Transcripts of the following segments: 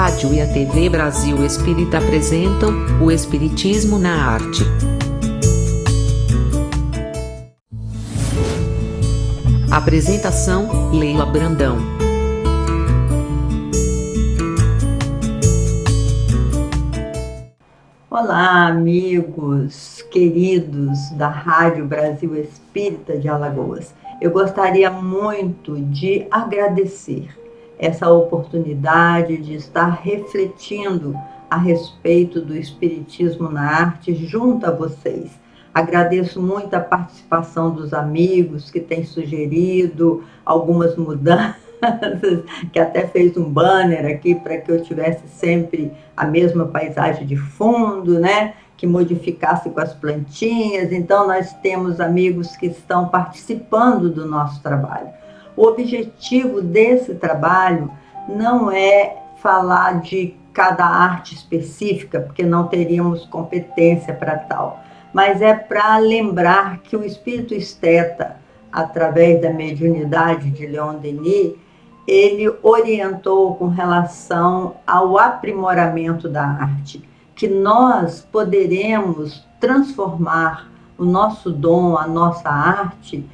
rádio e a TV Brasil Espírita apresentam o Espiritismo na Arte. Apresentação: Leila Brandão. Olá, amigos queridos da Rádio Brasil Espírita de Alagoas. Eu gostaria muito de agradecer essa oportunidade de estar refletindo a respeito do Espiritismo na Arte junto a vocês. Agradeço muito a participação dos amigos que têm sugerido algumas mudanças, que até fez um banner aqui para que eu tivesse sempre a mesma paisagem de fundo, né? Que modificasse com as plantinhas. Então, nós temos amigos que estão participando do nosso trabalho. O objetivo desse trabalho não é falar de cada arte específica, porque não teríamos competência para tal, mas é para lembrar que o espírito esteta, através da mediunidade de Leon Denis, ele orientou com relação ao aprimoramento da arte, que nós poderemos transformar o nosso dom, a nossa arte,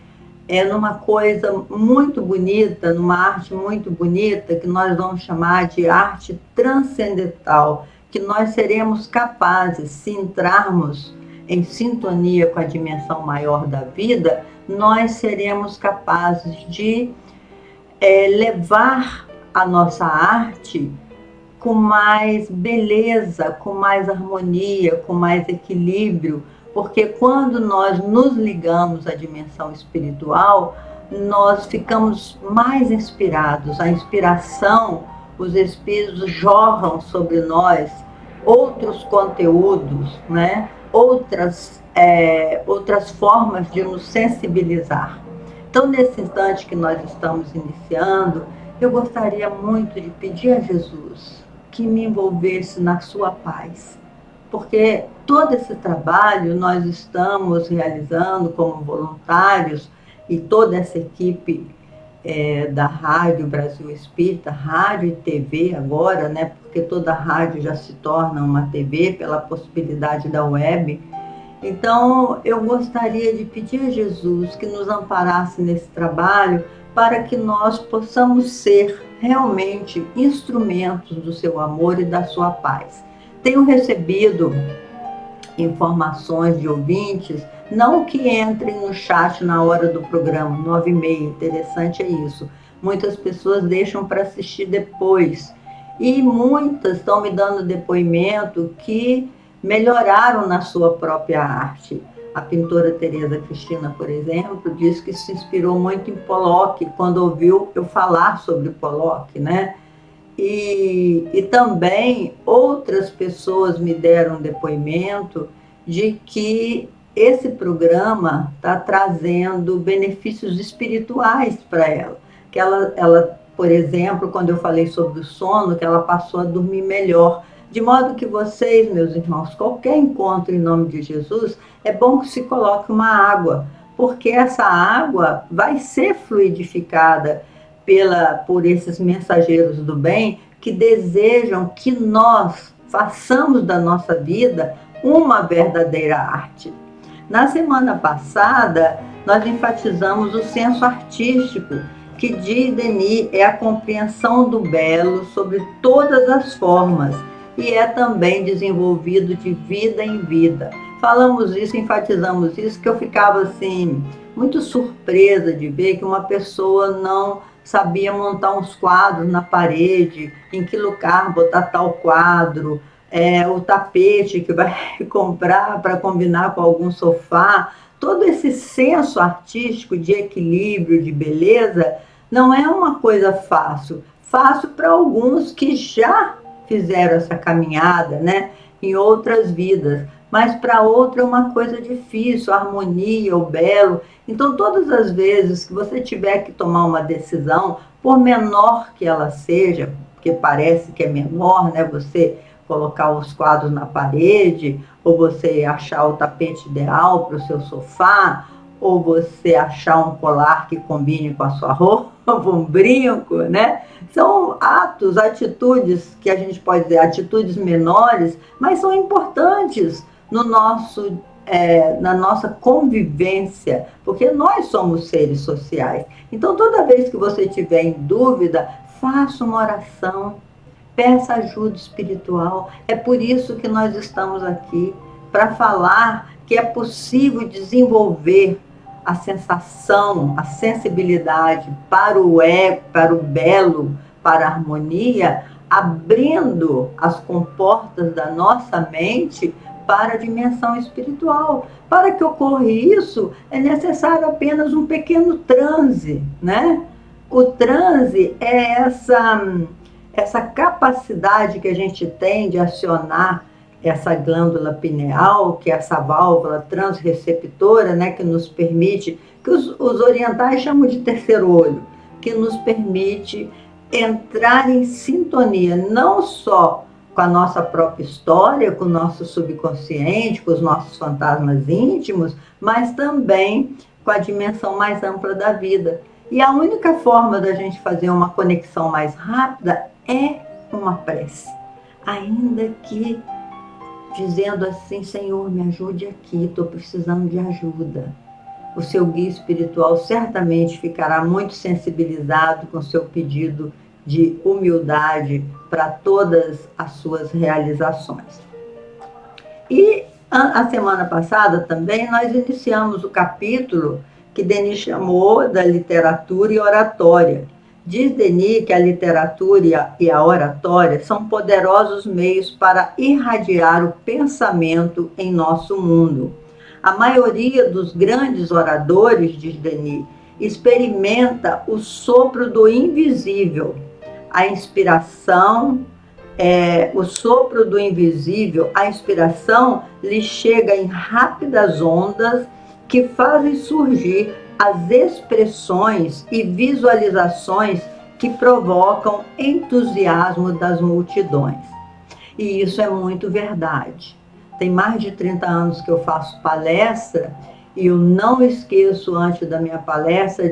numa coisa muito bonita, numa arte muito bonita, que nós vamos chamar de arte transcendental, que nós seremos capazes, se entrarmos em sintonia com a dimensão maior da vida, nós seremos capazes de levar a nossa arte com mais beleza, com mais harmonia, com mais equilíbrio, porque quando nós nos ligamos à dimensão espiritual, nós ficamos mais inspirados. A inspiração, os espíritos jorram sobre nós outros conteúdos, né? Outras formas de nos sensibilizar. Então, nesse instante que nós estamos iniciando, eu gostaria muito de pedir a Jesus que me envolvesse na sua paz, porque todo esse trabalho nós estamos realizando como voluntários e toda essa equipe da Rádio Brasil Espírita, rádio e TV agora, né? Porque toda rádio já se torna uma TV pela possibilidade da web. Então, eu gostaria de pedir a Jesus que nos amparasse nesse trabalho para que nós possamos ser realmente instrumentos do seu amor e da sua paz. Tenho recebido informações de ouvintes, não que entrem no chat na hora do programa, 9h30, interessante é isso. Muitas pessoas deixam para assistir depois. E muitas estão me dando depoimento que melhoraram na sua própria arte. A pintora Tereza Cristina, por exemplo, diz que se inspirou muito em Pollock quando ouviu eu falar sobre Pollock, né? E também outras pessoas me deram depoimento de que esse programa está trazendo benefícios espirituais para ela. Que ela, por exemplo, quando eu falei sobre o sono, que ela passou a dormir melhor. De modo que vocês, meus irmãos, qualquer encontro em nome de Jesus, é bom que se coloque uma água, porque essa água vai ser fluidificada por esses mensageiros do bem que desejam que nós façamos da nossa vida uma verdadeira arte. Na semana passada, nós enfatizamos o senso artístico, que diz Denis é a compreensão do belo sobre todas as formas e é também desenvolvido de vida em vida. Falamos isso, enfatizamos isso, que eu ficava assim, muito surpresa de ver que uma pessoa não sabia montar uns quadros na parede, em que lugar botar tal quadro, o tapete que vai comprar para combinar com algum sofá. Todo esse senso artístico de equilíbrio, de beleza, não é uma coisa fácil. Fácil para alguns que já fizeram essa caminhada, né, em outras vidas, mas para outro é uma coisa difícil, a harmonia, o belo. Então, todas as vezes que você tiver que tomar uma decisão, por menor que ela seja, porque parece que é menor, né, você colocar os quadros na parede, ou você achar o tapete ideal para o seu sofá, ou você achar um colar que combine com a sua roupa, um brinco, né? Há atos, atitudes, que a gente pode dizer atitudes menores, mas são importantes no nosso, na nossa convivência, porque nós somos seres sociais. Então, toda vez que você tiver em dúvida, faça uma oração, peça ajuda espiritual. É por isso que nós estamos aqui, para falar que é possível desenvolver a sensação, a sensibilidade para o ego, para o belo, para a harmonia, abrindo as comportas da nossa mente para a dimensão espiritual. Para que ocorra isso, é necessário apenas um pequeno transe, né? O transe é essa capacidade que a gente tem de acionar essa glândula pineal, que é essa válvula transreceptora, né, que nos permite, que os orientais chamam de terceiro olho, que nos permite entrar em sintonia, não só com a nossa própria história, com o nosso subconsciente, com os nossos fantasmas íntimos, mas também com a dimensão mais ampla da vida. E a única forma da gente fazer uma conexão mais rápida é uma prece. Ainda que dizendo assim, Senhor, me ajude aqui, estou precisando de ajuda. O seu guia espiritual certamente ficará muito sensibilizado com o seu pedido de humildade para todas as suas realizações. E a semana passada também nós iniciamos o capítulo que Denis chamou da literatura e oratória. Diz Denis que a literatura e a oratória são poderosos meios para irradiar o pensamento em nosso mundo. A maioria dos grandes oradores, diz Denis, experimenta o sopro do invisível. A inspiração, o sopro do invisível, a inspiração lhe chega em rápidas ondas que fazem surgir as expressões e visualizações que provocam entusiasmo das multidões. E isso é muito verdade. Tem mais de 30 anos que eu faço palestra e eu não esqueço antes da minha palestra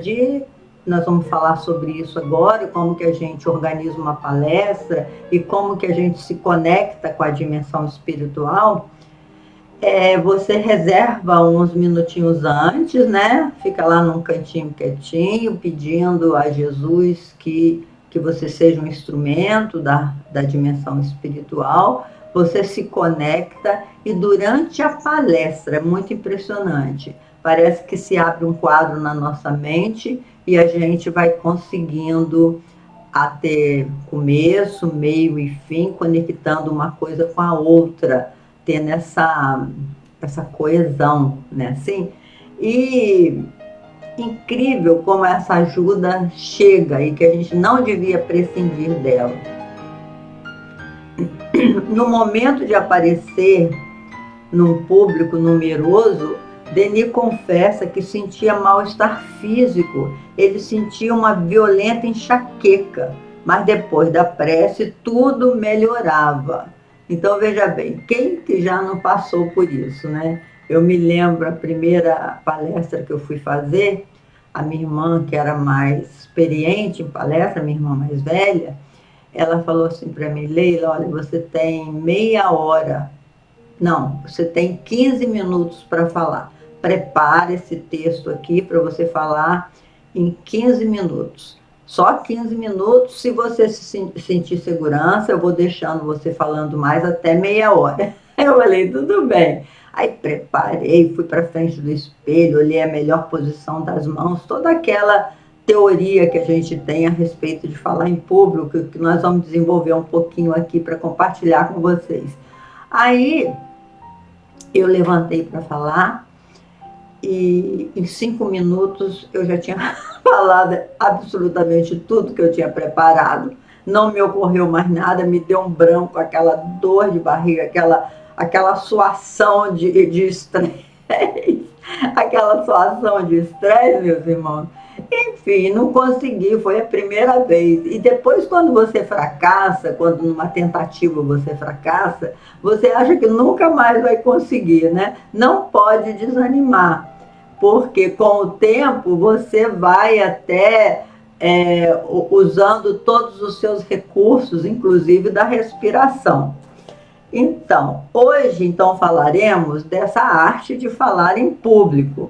nós vamos falar sobre isso agora, como que a gente organiza uma palestra e como que a gente se conecta com a dimensão espiritual. Você reserva uns minutinhos antes, né? Fica lá num cantinho quietinho, pedindo a Jesus que você seja um instrumento da dimensão espiritual. Você se conecta e durante a palestra, é muito impressionante, parece que se abre um quadro na nossa mente e a gente vai conseguindo ter começo, meio e fim, conectando uma coisa com a outra, tendo essa coesão, né? Assim, e incrível como essa ajuda chega e que a gente não devia prescindir dela. No momento de aparecer num público numeroso, Denis confessa que sentia mal-estar físico, ele sentia uma violenta enxaqueca, mas depois da prece tudo melhorava. Então, veja bem, quem que já não passou por isso, né? Eu me lembro a primeira palestra que eu fui fazer, a minha irmã, que era mais experiente em palestra, minha irmã mais velha, ela falou assim para mim, Leila, olha, você tem meia hora, não, você tem 15 minutos para falar. Prepare esse texto aqui para você falar em 15 minutos. Só 15 minutos, se você se sentir segurança, eu vou deixando você falando mais até meia hora. Eu falei, tudo bem. Aí preparei, fui para frente do espelho, olhei a melhor posição das mãos, toda aquela teoria que a gente tem a respeito de falar em público, que nós vamos desenvolver um pouquinho aqui para compartilhar com vocês. Aí eu levantei para falar e em 5 minutos eu já tinha falado absolutamente tudo que eu tinha preparado. Não me ocorreu mais nada, me deu um branco, aquela dor de barriga, aquela suação de estresse, aquela suação de estresse, meus irmãos. Enfim, não consegui, foi a primeira vez. E depois, quando você fracassa, quando numa tentativa você fracassa, você acha que nunca mais vai conseguir, né? Não pode desanimar, porque com o tempo você vai até usando todos os seus recursos, inclusive da respiração. Então, hoje falaremos dessa arte de falar em público.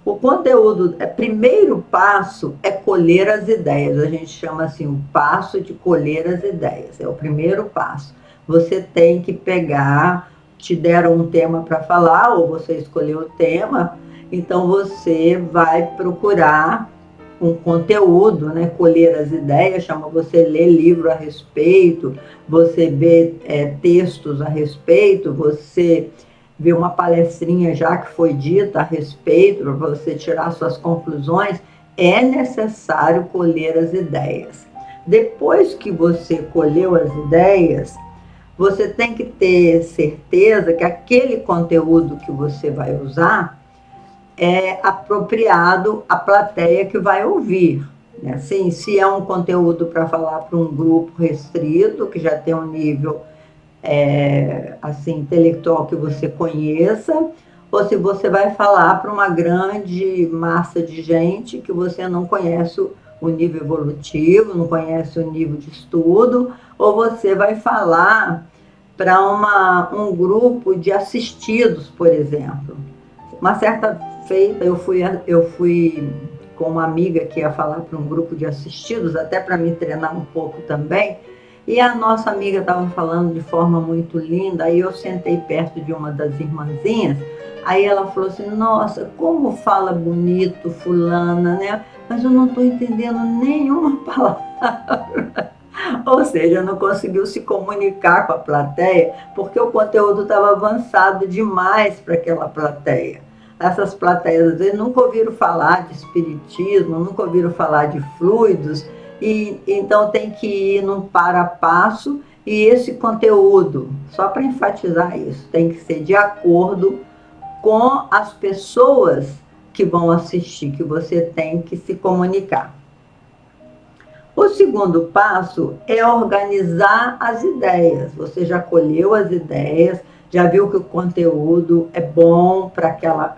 O conteúdo, primeiro passo é colher as ideias. A gente chama assim, o passo de colher as ideias. É o primeiro passo. Você tem que pegar, te deram um tema para falar, ou você escolheu o tema, então você vai procurar um conteúdo, né? Colher as ideias, chama você ler livro a respeito, você ver textos a respeito, você ver uma palestrinha já que foi dita a respeito, para você tirar suas conclusões. É necessário colher as ideias. Depois que você colheu as ideias, você tem que ter certeza que aquele conteúdo que você vai usar é apropriado à plateia que vai ouvir. Né? Assim, se é um conteúdo para falar para um grupo restrito, que já tem um nível assim, intelectual que você conheça, ou se você vai falar para uma grande massa de gente que você não conhece o nível evolutivo, não conhece o nível de estudo, ou você vai falar para um grupo de assistidos, por exemplo. Uma certa feita, eu fui com uma amiga que ia falar para um grupo de assistidos, até para me treinar um pouco também, e a nossa amiga estava falando de forma muito linda, aí eu sentei perto de uma das irmãzinhas, aí ela falou assim, nossa, como fala bonito fulana, né? Mas eu não estou entendendo nenhuma palavra. Ou seja, não conseguiu se comunicar com a plateia, porque o conteúdo estava avançado demais para aquela plateia. Essas plateias, às vezes, nunca ouviram falar de espiritismo, nunca ouviram falar de fluidos, e então tem que ir num para passo, e esse conteúdo, só para enfatizar isso, tem que ser de acordo com as pessoas que vão assistir, que você tem que se comunicar. O segundo passo é organizar as ideias. Você já colheu as ideias, já viu que o conteúdo é bom para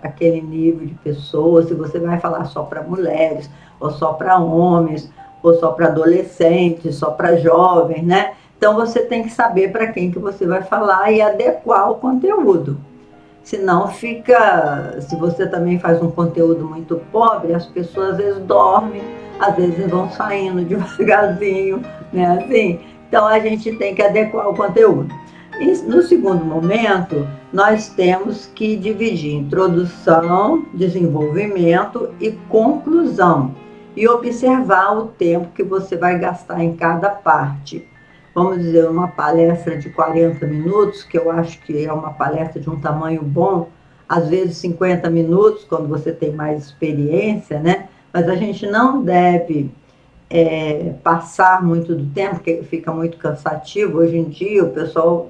aquele nível de pessoa, se você vai falar só para mulheres, ou só para homens, ou só para adolescentes, só para jovens, né? Então você tem que saber para quem que você vai falar e adequar o conteúdo. Senão se você também faz um conteúdo muito pobre, as pessoas às vezes dormem, às vezes vão saindo devagarzinho, né? Assim, então a gente tem que adequar o conteúdo. E no segundo momento, nós temos que dividir introdução, desenvolvimento e conclusão. E observar o tempo que você vai gastar em cada parte. Vamos dizer, uma palestra de 40 minutos, que eu acho que é uma palestra de um tamanho bom, às vezes 50 minutos, quando você tem mais experiência, né? Mas a gente não deve passar muito do tempo, porque fica muito cansativo. Hoje em dia, o pessoal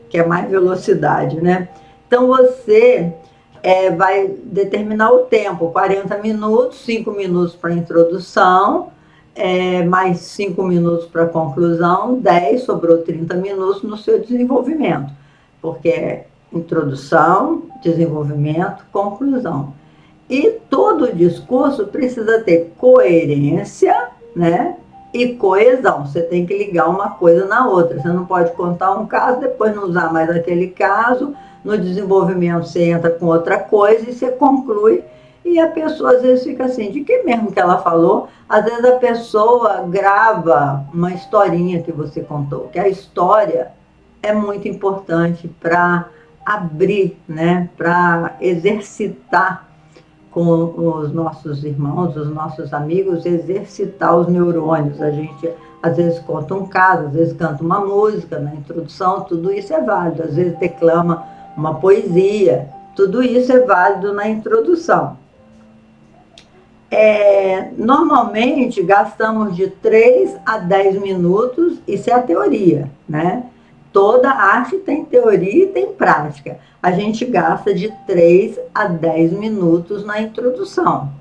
quer mais velocidade, né? Então, você vai determinar o tempo, 40 minutos, 5 minutos para introdução, mais 5 minutos para conclusão, 10, sobrou 30 minutos no seu desenvolvimento, porque é introdução, desenvolvimento, conclusão. E todo o discurso precisa ter coerência, né? E coesão. Você tem que ligar uma coisa na outra. Você não pode contar um caso, depois não usar mais aquele caso. No desenvolvimento você entra com outra coisa e você conclui. E a pessoa às vezes fica assim, de que mesmo que ela falou? Às vezes a pessoa grava uma historinha que você contou, que a história é muito importante para abrir, né? Para exercitar com os nossos irmãos, os nossos amigos, exercitar os neurônios. A gente às vezes conta um caso, às vezes canta uma música na introdução, tudo isso é válido. Às vezes declama uma poesia, tudo isso é válido na introdução. Normalmente gastamos de 3 a 10 minutos, isso é a teoria, né? Toda arte tem teoria e tem prática. A gente gasta de 3 a 10 minutos na introdução,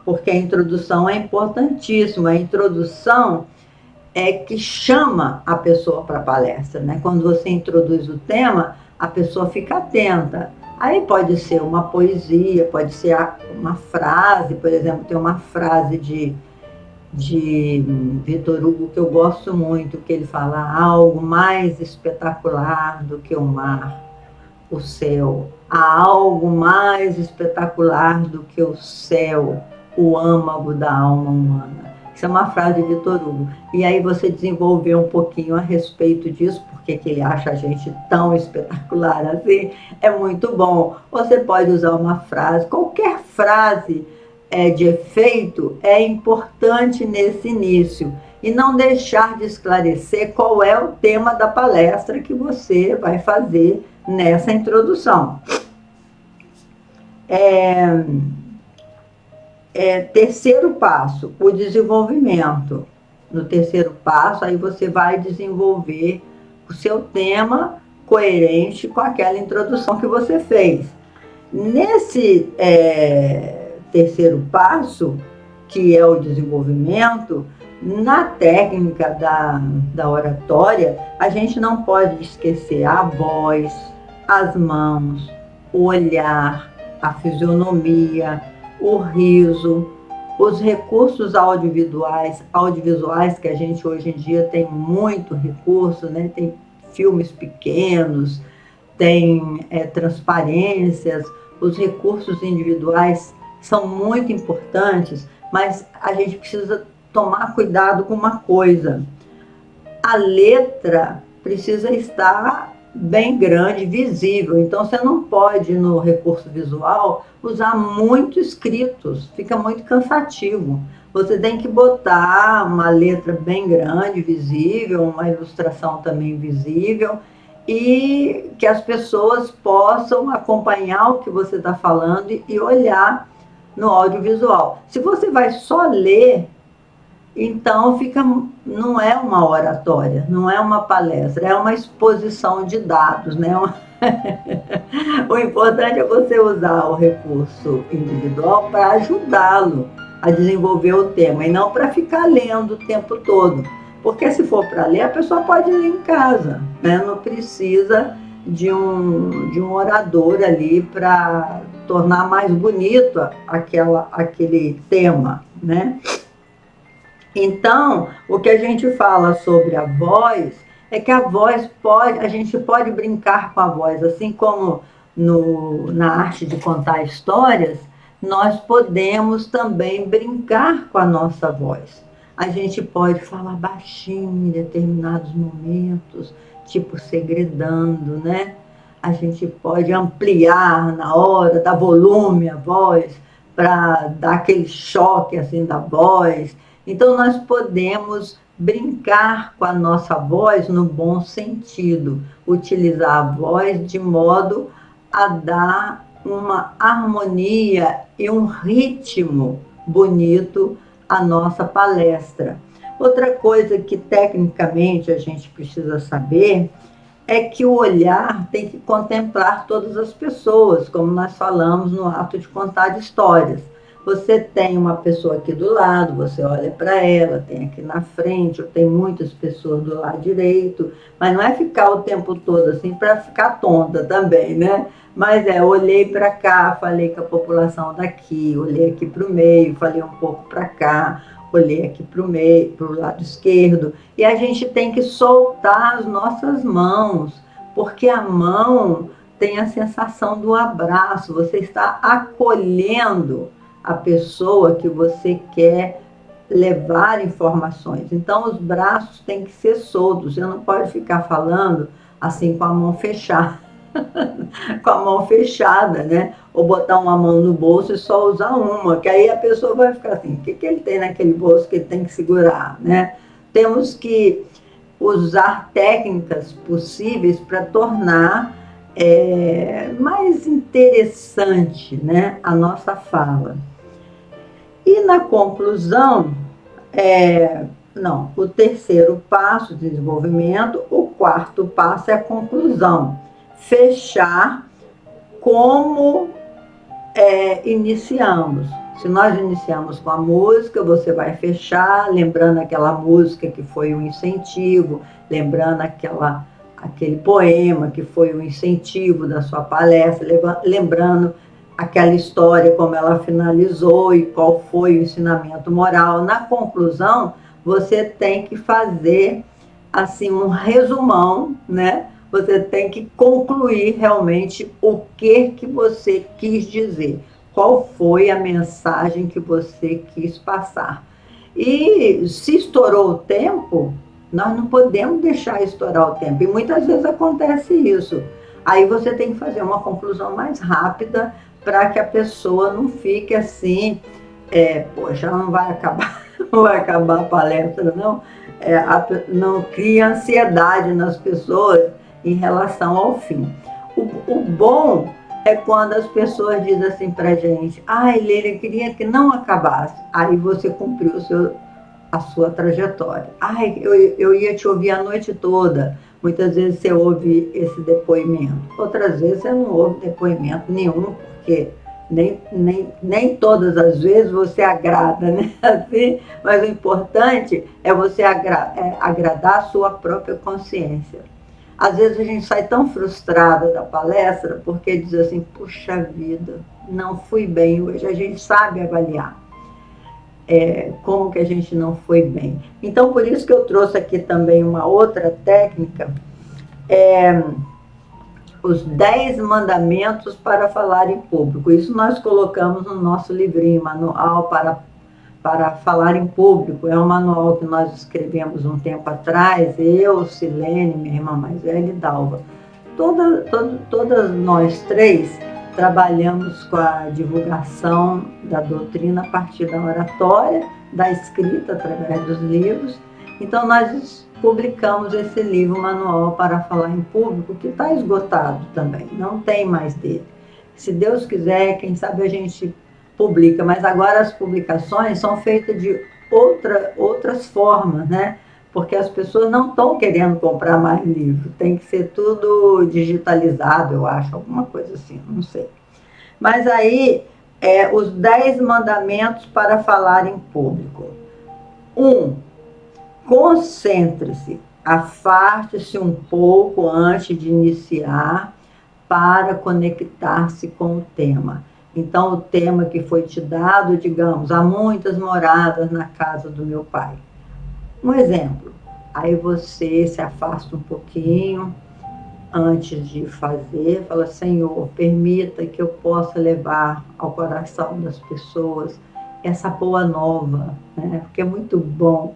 porque a introdução é importantíssima. A introdução é que chama a pessoa para a palestra, né? Quando você introduz o tema, a pessoa fica atenta. Aí pode ser uma poesia, pode ser uma frase, por exemplo, tem uma frase de de Vitor Hugo que eu gosto muito, que ele fala: "Há algo mais espetacular do que o mar, o céu. Há algo mais espetacular do que o céu, o âmago da alma humana." Isso é uma frase de Vitor Hugo. E aí você desenvolveu um pouquinho a respeito disso, porque que ele acha a gente tão espetacular assim, é muito bom. Você pode usar uma frase, qualquer frase de efeito é importante nesse início. E não deixar de esclarecer qual é o tema da palestra que você vai fazer nessa introdução. Terceiro passo, o desenvolvimento. No terceiro passo, aí você vai desenvolver o seu tema coerente com aquela introdução que você fez. Nesse terceiro passo, que é o desenvolvimento, na técnica da oratória, a gente não pode esquecer a voz, as mãos, o olhar, a fisionomia, o riso, os recursos audiovisuais que a gente hoje em dia tem muito recurso, né? Tem filmes pequenos, tem transparências, os recursos individuais são muito importantes, mas a gente precisa tomar cuidado com uma coisa: a letra precisa estar bem grande, visível. Então você não pode, no recurso visual, usar muito escritos, fica muito cansativo. Você tem que botar uma letra bem grande, visível, uma ilustração também visível, e que as pessoas possam acompanhar o que você está falando e olhar no audiovisual. Se você vai só ler, então não é uma oratória, não é uma palestra, é uma exposição de dados, né? O importante é você usar o recurso individual para ajudá-lo a desenvolver o tema, e não para ficar lendo o tempo todo. Porque se for para ler, a pessoa pode ler em casa, né? Não precisa de um orador ali para tornar mais bonito aquele tema, né? Então, o que a gente fala sobre a voz é que a gente pode brincar com a voz, assim como na arte de contar histórias, nós podemos também brincar com a nossa voz. A gente pode falar baixinho em determinados momentos, tipo segredando, né? A gente pode ampliar na hora, dar volume à voz, para dar aquele choque assim da voz. Então, nós podemos brincar com a nossa voz no bom sentido, utilizar a voz de modo a dar uma harmonia e um ritmo bonito à nossa palestra. Outra coisa que tecnicamente a gente precisa saber é que o olhar tem que contemplar todas as pessoas, como nós falamos no ato de contar histórias. Você tem uma pessoa aqui do lado, você olha para ela, tem aqui na frente, ou tem muitas pessoas do lado direito, mas não é ficar o tempo todo assim para ficar tonta também, né? Mas olhei para cá, falei com a população daqui, olhei aqui para o meio, falei um pouco para cá, olhei aqui para o meio, para o lado esquerdo, e a gente tem que soltar as nossas mãos, porque a mão tem a sensação do abraço, você está acolhendo a pessoa que você quer levar informações. Então, os braços têm que ser soltos, você não pode ficar falando assim com a mão fechada, com a mão fechada, né? Ou botar uma mão no bolso e só usar uma, que aí a pessoa vai ficar assim: o que ele tem naquele bolso que ele tem que segurar, né? Temos que usar técnicas possíveis para tornar mais interessante, né, a nossa fala. E na conclusão, o terceiro passo, desenvolvimento, o quarto passo é a conclusão. Fechar como iniciamos. Se nós iniciamos com a música, você vai fechar lembrando aquela música que foi um incentivo, lembrando aquele poema que foi um incentivo da sua palestra, lembrando aquela história, como ela finalizou e qual foi o ensinamento moral. Na conclusão, você tem que fazer assim um resumão, né? Você tem que concluir realmente o que você quis dizer, qual foi a mensagem que você quis passar. E se estourou o tempo, nós não podemos deixar estourar o tempo. E muitas vezes acontece isso. Aí você tem que fazer uma conclusão mais rápida para que a pessoa não fique assim, poxa, não vai acabar, não vai acabar a palestra, não. Não cria ansiedade nas pessoas em relação ao fim. O bom é quando as pessoas dizem assim pra gente, ai, Leila, queria que não acabasse. Aí você cumpriu a sua trajetória. Ai, eu ia te ouvir a noite toda. Muitas vezes você ouve esse depoimento. Outras vezes você não ouve depoimento nenhum, porque nem todas as vezes você agrada, né? Assim, mas o importante é você agradar a sua própria consciência. Às vezes a gente sai tão frustrada da palestra porque diz assim, puxa vida, não fui bem hoje. A gente sabe avaliar como que a gente não foi bem. Então, por isso que eu trouxe aqui também uma outra técnica, os 10 mandamentos para falar em público. Isso nós colocamos no nosso livrinho, Manual para Falar em Público. É um manual que nós escrevemos um tempo atrás, eu, Silene, minha irmã mais velha e Dalva. Todas nós três trabalhamos com a divulgação da doutrina a partir da oratória, da escrita através dos livros. Então, nós publicamos esse livro, Manual para Falar em Público, que está esgotado também, não tem mais dele. Se Deus quiser, quem sabe a gente publica, mas agora as publicações são feitas de outras formas, né? Porque as pessoas não estão querendo comprar mais livro, tem que ser tudo digitalizado, eu acho, alguma coisa assim, não sei. Mas aí, os 10 mandamentos para falar em público. 1. Concentre-se, afaste-se um pouco antes de iniciar para conectar-se com o tema. Então, o tema que foi te dado, digamos, há muitas moradas na casa do meu pai. Um exemplo, aí você se afasta um pouquinho antes de fazer, fala, Senhor, permita que eu possa levar ao coração das pessoas essa boa nova, né? Porque é muito bom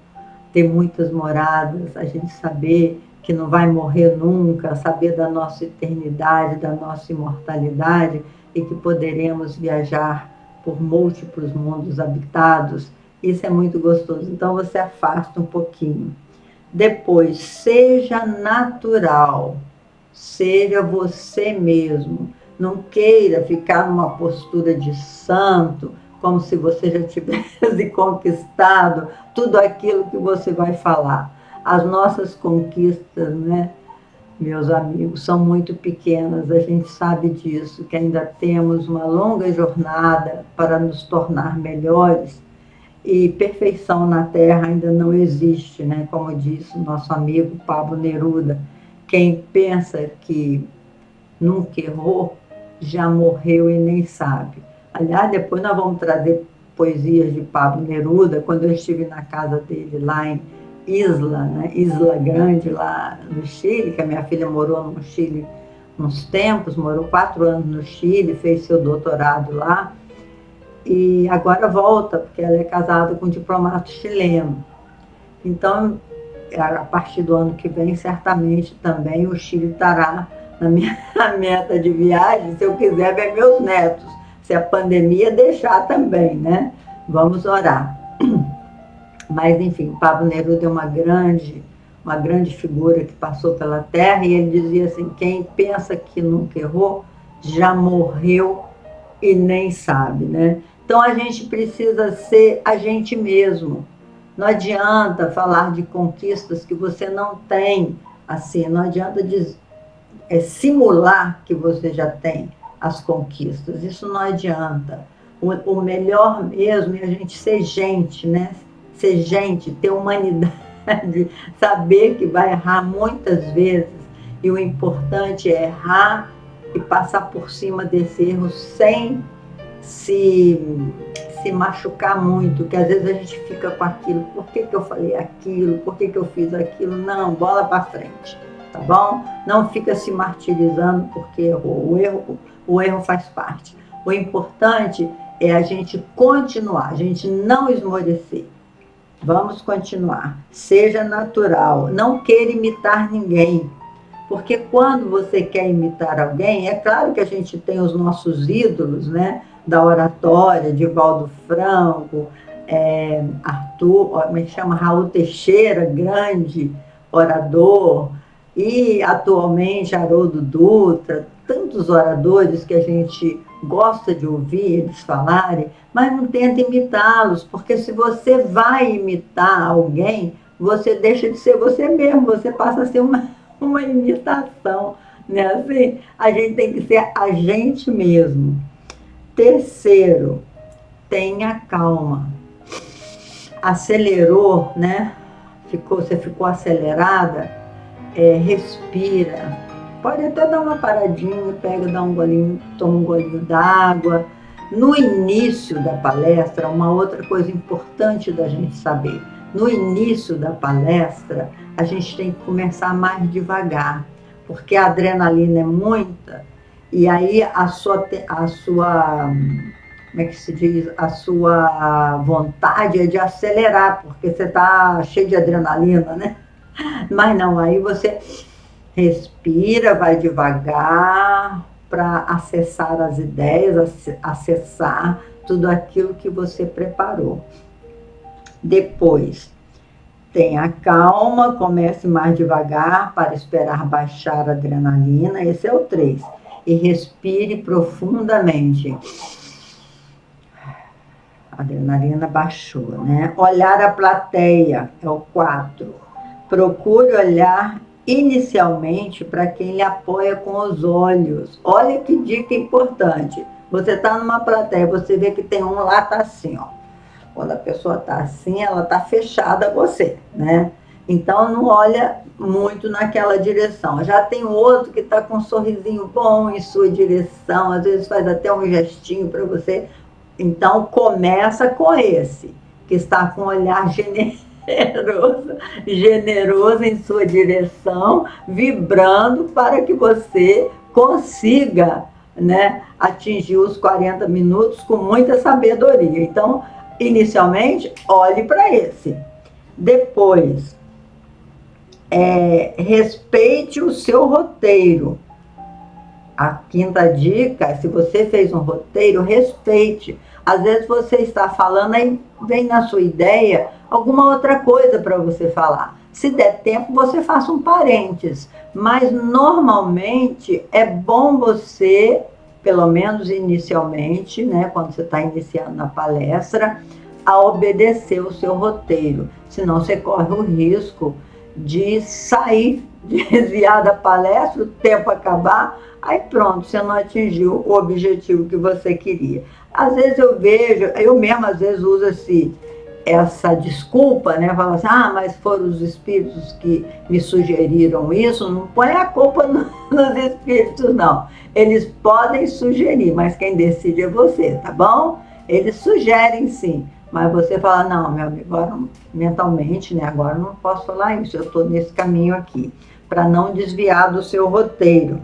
ter muitas moradas, a gente saber que não vai morrer nunca, saber da nossa eternidade, da nossa imortalidade e que poderemos viajar por múltiplos mundos habitados. Isso é muito gostoso. Então você afasta um pouquinho. Depois, seja natural, seja você mesmo. Não queira ficar numa postura de santo, como se você já tivesse conquistado tudo aquilo que você vai falar. As nossas conquistas, né, meus amigos, são muito pequenas, a gente sabe disso, que ainda temos uma longa jornada para nos tornar melhores, e perfeição na Terra ainda não existe, né? Como disse o nosso amigo Pablo Neruda, quem pensa que nunca errou, já morreu e nem sabe. Aliás, depois nós vamos trazer poesias de Pablo Neruda, quando eu estive na casa dele lá em Isla, né? Isla Grande, lá no Chile, que a minha filha morou no Chile uns tempos, morou 4 anos no Chile, fez seu doutorado lá, e agora volta, porque ela é casada com um diplomata chileno. Então, a partir do ano que vem, certamente também o Chile estará na minha meta de viagem, se eu quiser ver meus netos, se a pandemia deixar também, né? Vamos orar. Mas, enfim, Pablo Neruda é uma grande figura que passou pela Terra, e ele dizia assim, quem pensa que nunca errou, já morreu e nem sabe, né? Então, a gente precisa ser a gente mesmo. Não adianta falar de conquistas que você não tem, assim, não adianta simular que você já tem as conquistas, isso não adianta. O melhor mesmo é a gente ser gente, né? Ser gente, ter humanidade, saber que vai errar muitas vezes, e o importante é errar e passar por cima desse erro sem se machucar muito, que às vezes a gente fica com aquilo, por que eu falei aquilo, por que eu fiz aquilo? Não, bola para frente, tá bom? Não fica se martirizando porque errou. O erro faz parte. O importante é a gente continuar, a gente não esmorecer. Vamos continuar. Seja natural, não queira imitar ninguém. Porque quando você quer imitar alguém, é claro que a gente tem os nossos ídolos, né? Da oratória, Divaldo Franco, Arthur, como é que chama? Raul Teixeira, grande orador, e atualmente Haroldo Dutra, tantos oradores que a gente gosta de ouvir eles falarem, mas não tenta imitá-los, porque se você vai imitar alguém, você deixa de ser você mesmo, você passa a ser uma imitação, né? Assim, a gente tem que ser a gente mesmo. Terceiro, tenha calma. Acelerou, né? Você ficou acelerada, respira. Pode até dar uma paradinha, dá um golinho, toma um golinho d'água. No início da palestra, uma outra coisa importante da gente saber, no início da palestra, a gente tem que começar mais devagar, porque a adrenalina é muita, e aí a sua como é que se diz? A sua vontade é de acelerar, porque você está cheio de adrenalina, né? Mas não, aí você respira, vai devagar para acessar as ideias, acessar tudo aquilo que você preparou. Depois, tenha calma, comece mais devagar para esperar baixar a adrenalina, esse é o 3. E respire profundamente. A adrenalina baixou, né? Olhar a plateia, é o 4. Procure olhar inicialmente para quem lhe apoia com os olhos. Olha que dica importante. Você está numa plateia, você vê que tem um lá, tá assim, ó. Quando a pessoa está assim, ela está fechada a você, né? Então, não olha muito naquela direção. Já tem outro que está com um sorrisinho bom em sua direção, às vezes faz até um gestinho para você. Então, começa com esse, que está com um olhar generoso em sua direção, vibrando para que você consiga, né, atingir os 40 minutos com muita sabedoria. Então, inicialmente, olhe para esse. Depois, respeite o seu roteiro. A quinta dica, se você fez um roteiro, respeite. Às vezes você está falando, aí vem na sua ideia alguma outra coisa para você falar. Se der tempo, você faça um parênteses. Mas, normalmente, é bom você, pelo menos inicialmente, né, quando você está iniciando na palestra, a obedecer o seu roteiro. Senão você corre o risco de sair, desviar da palestra, o tempo acabar, aí pronto, você não atingiu o objetivo que você queria. Às vezes eu vejo, eu mesma às vezes uso essa desculpa, né? Falo assim, mas foram os espíritos que me sugeriram isso. Não põe a culpa nos espíritos, não. Eles podem sugerir, mas quem decide é você, tá bom? Eles sugerem sim, mas você fala, não, meu amigo, agora mentalmente, né? Agora eu não posso falar isso, eu estou nesse caminho aqui, para não desviar do seu roteiro.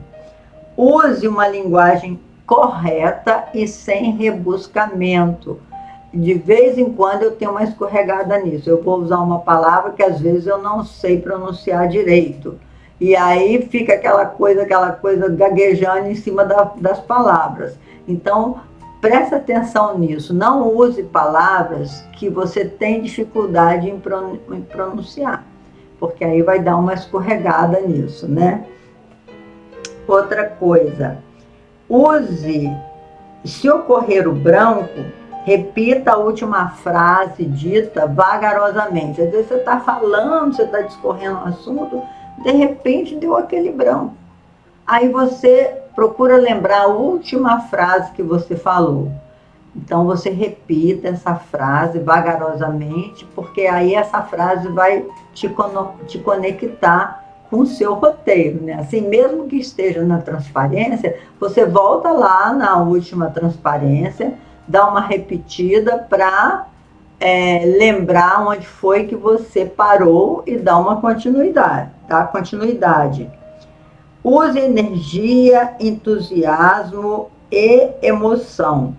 Use uma linguagem correta e sem rebuscamento. De vez em quando eu tenho uma escorregada nisso. Eu vou usar uma palavra que às vezes eu não sei pronunciar direito. E aí fica aquela coisa gaguejando em cima das palavras. Então, preste atenção nisso. Não use palavras que você tem dificuldade em pronunciar, porque aí vai dar uma escorregada nisso, né? Outra coisa, se ocorrer o branco, repita a última frase dita vagarosamente. Às vezes você está falando, você está discorrendo um assunto, de repente deu aquele branco. Aí você procura lembrar a última frase que você falou. Então você repita essa frase vagarosamente, porque aí essa frase vai te conectar com o seu roteiro, né? Assim, mesmo que esteja na transparência, você volta lá na última transparência, dá uma repetida para lembrar onde foi que você parou e dá uma continuidade, tá? Continuidade. Use energia, entusiasmo e emoção.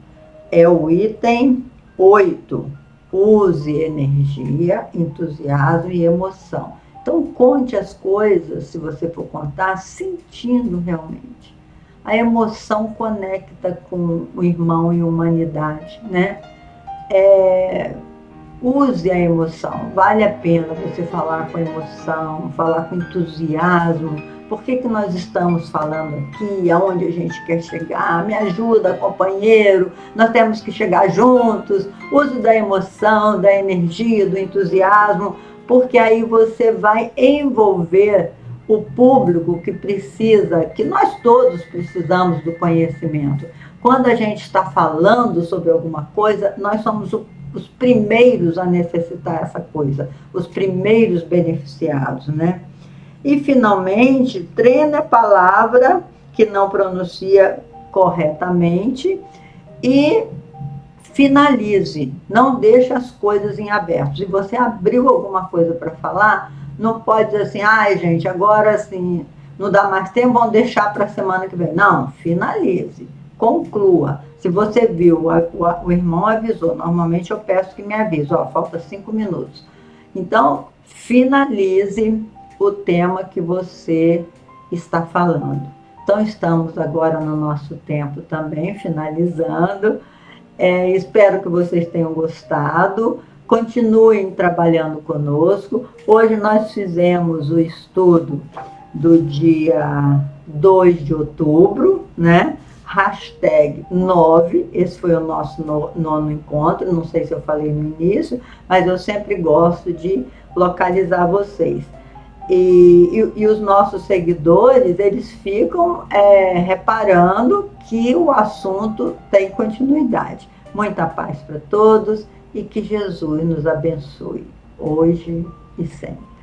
É o item 8. Use energia, entusiasmo e emoção. Então, conte as coisas, se você for contar, sentindo realmente. A emoção conecta com o irmão e a humanidade, né? Use a emoção. Vale a pena você falar com emoção, falar com entusiasmo. Por que nós estamos falando aqui? Aonde a gente quer chegar? Me ajuda, companheiro. Nós temos que chegar juntos. Use da emoção, da energia, do entusiasmo, porque aí você vai envolver o público que precisa, que nós todos precisamos do conhecimento. Quando a gente está falando sobre alguma coisa, nós somos os primeiros a necessitar essa coisa, os primeiros beneficiados, né? E, finalmente, treine a palavra que não pronuncia corretamente e finalize. Não deixe as coisas em aberto. Se você abriu alguma coisa para falar, não pode dizer assim, ai, gente, agora assim, não dá mais tempo, vamos deixar para a semana que vem. Não, finalize, conclua. Se você viu, o irmão avisou, normalmente eu peço que me avise, ó, falta 5 minutos. Então, finalize o tema que você está falando. Então, estamos agora no nosso tempo também, finalizando. Espero que vocês tenham gostado. Continuem trabalhando conosco. Hoje nós fizemos o estudo do dia 2 de outubro, né? Hashtag 9, esse foi o nosso nono encontro, não sei se eu falei no início, mas eu sempre gosto de localizar vocês. E os nossos seguidores, eles ficam reparando que o assunto tem continuidade. Muita paz para todos e que Jesus nos abençoe, hoje e sempre.